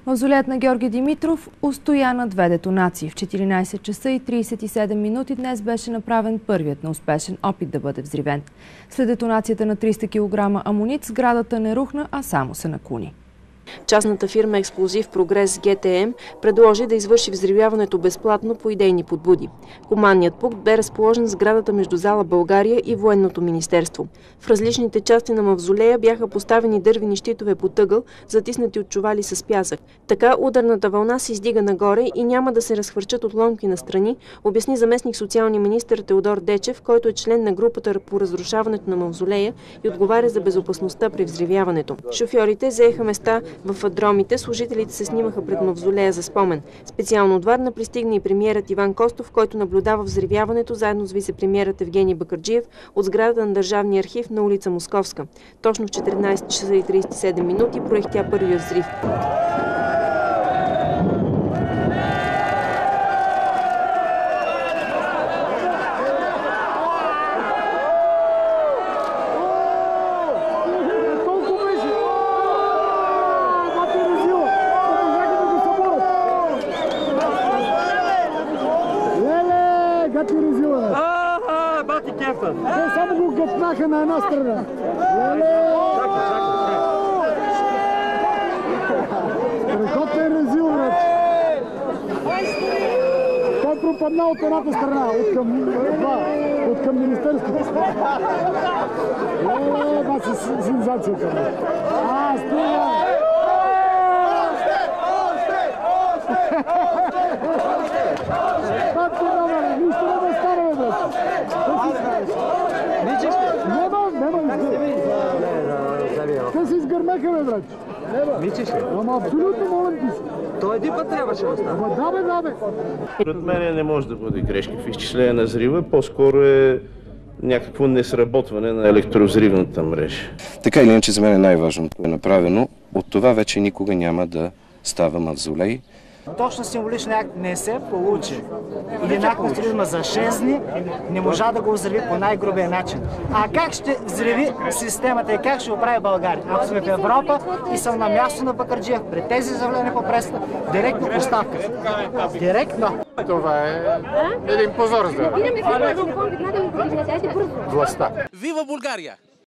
Мавзолеят на Георги Димитров устоя на две детонации. В 14 часа и 37 минути днес беше направен първият неуспешен опит да бъде взривен. След детонацията на 300 кг амунит сградата не рухна, а само се наклони. Частната фирма Експлозив Прогрес ГТМ предложи да извърши взривяването безплатно по идейни подбуди. Командният пункт бе разположен в сградата между зала България и Военното министерство. В различните части на мавзолея бяха поставени дървени щитове по тъгъл, затиснати от чували с пясък. Така ударната вълна се издига нагоре и няма да се разхвърчат отломки на страни, обясни заместник социалния министър Теодор Дечев, който е член на групата по разрушаването на мавзолея и отговаря за безопасността при взривяването. Шофьорите заеха места в адромите, служителите се снимаха пред мавзолея за спомен. Специално от Варна пристигна и премиерът Иван Костов, който наблюдава взривяването заедно с вице-премиерът Евгений Бакърджиев от сградата на Държавния архив на улица Московска. Точно в 14 часа и 37 минути проехтя първият взрив. Бати кефа! Те само го гъпнаха на една страна. Страхотен резил, брат. Той пропадна от едната страна, от към министерството. Това си сензацията. Стига! Нищо не да стане, бе! Те се изгърмеха, бе, брат! Мичиш ли? Ама абсолютно молен ти си. Той един път трябваше да стане. Да, бе! Според мен не може да бъде грешка в изчисление на взрива, по-скоро е някакво несработване на електровзривната мрежа. Така или иначе за мен най-важното е направено. От това вече никога няма да става мавзолей. Точно символичен акт не се получи. Един национализма за 6 дни не можа да го взриви по най-грубия начин. А как ще взриви системата и как ще оправи България? Ако сме в Европа и съм на място на Бакърджиев, пред тези заявления по пресата, директно поставка. Директно. Това е един позор за властта. Вива България!